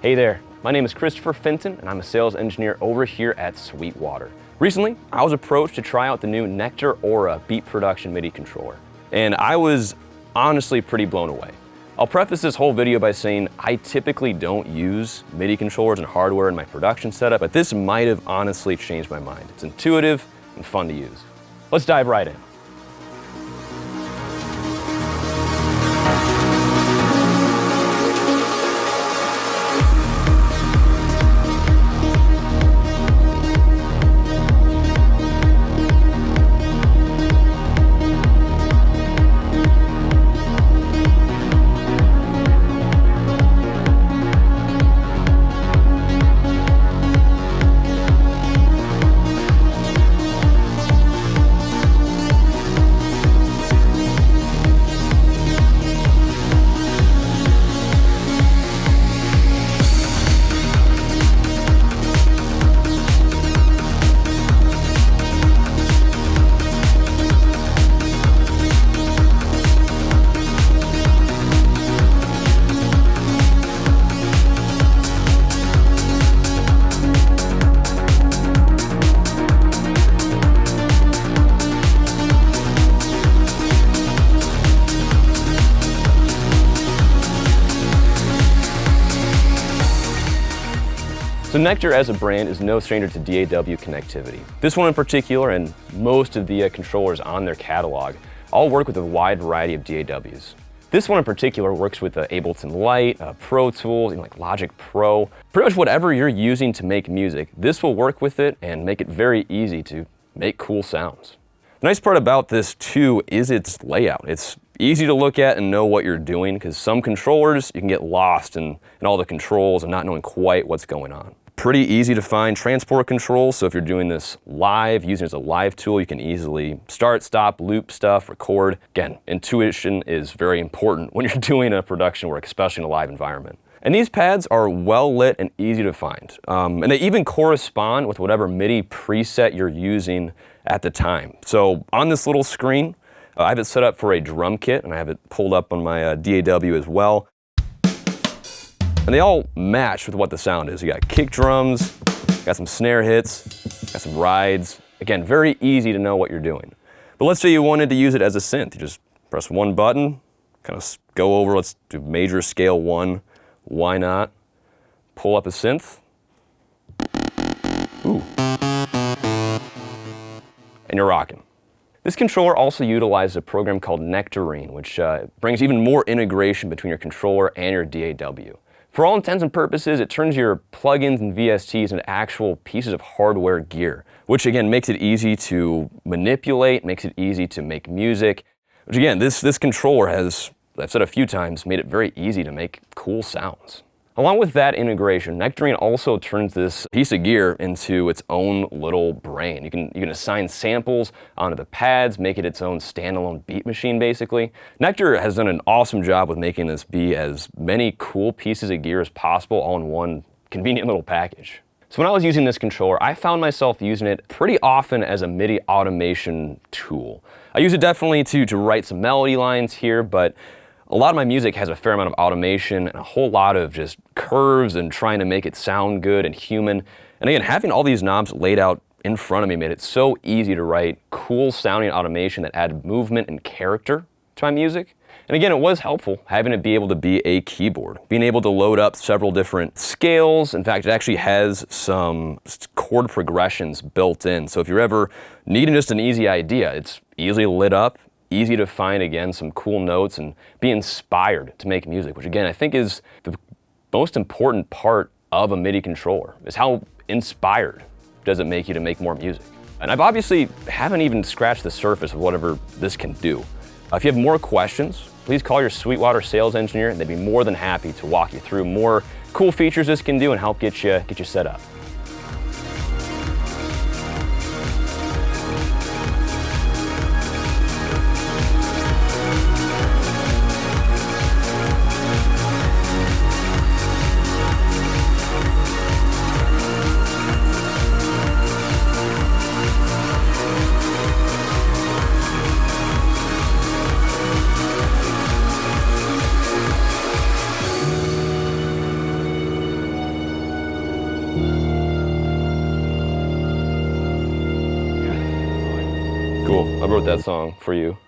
Hey there, my name is Christopher Finton and I'm a sales engineer over here at Sweetwater. Recently, I was approached to try out the new Nektar Aura Beat production MIDI controller, and I was honestly pretty blown away. I'll preface this whole video by saying I typically don't use MIDI controllers and hardware in my production setup, but this might have honestly changed my mind. It's intuitive and fun to use. Let's dive right in. So Nektar as a brand is no stranger to DAW connectivity. This one in particular, and most of the controllers on their catalog, all work with a wide variety of DAWs. This one in particular works with Ableton Lite, Pro Tools, like Logic Pro. Pretty much whatever you're using to make music, this will work with it and make it very easy to make cool sounds. The nice part about this too is its layout. It's easy to look at and know what you're doing, because some controllers you can get lost in all the controls and not knowing quite what's going on. Pretty easy to find transport controls, so if you're doing this live, using it as a live tool, you can easily start, stop, loop stuff, record. Again, intuition is very important when you're doing a production work, especially in a live environment. And these pads are well lit and easy to find. And they even correspond with whatever MIDI preset you're using at the time. So on this little screen, I have it set up for a drum kit, and I have it pulled up on my DAW as well. And they all match with what the sound is. You got kick drums, got some snare hits, got some rides. Again, very easy to know what you're doing. But let's say you wanted to use it as a synth. You just press one button, kind of go over, let's do major scale 1. Why not? Pull up a synth. Ooh. And you're rocking. This controller also utilizes a program called Necktarine, which brings even more integration between your controller and your DAW. For all intents and purposes, it turns your plugins and VSTs into actual pieces of hardware gear, which again makes it easy to manipulate, makes it easy to make music, which again, this controller has, I've said a few times, made it very easy to make cool sounds. Along with that integration, Necktarine also turns this piece of gear into its own little brain. You can assign samples onto the pads, make it its own standalone beat machine, basically. Nektar has done an awesome job with making this be as many cool pieces of gear as possible all in one convenient little package. So when I was using this controller, I found myself using it pretty often as a MIDI automation tool. I use it definitely to write some melody lines here, but a lot of my music has a fair amount of automation and a whole lot of just curves and trying to make it sound good and human. And again, having all these knobs laid out in front of me made it so easy to write cool sounding automation that added movement and character to my music. And again, it was helpful having it be able to be a keyboard, being able to load up several different scales. In fact, it actually has some chord progressions built in. So if you're ever needing just an easy idea, it's easily lit up, easy to find, again, some cool notes and be inspired to make music, which again, I think is the most important part of a MIDI controller, is how inspired does it make you to make more music. And I've obviously haven't even scratched the surface of whatever this can do. If you have more questions, please call your Sweetwater sales engineer, and they'd be more than happy to walk you through more cool features this can do and help get you set up. Cool. I wrote that song for you.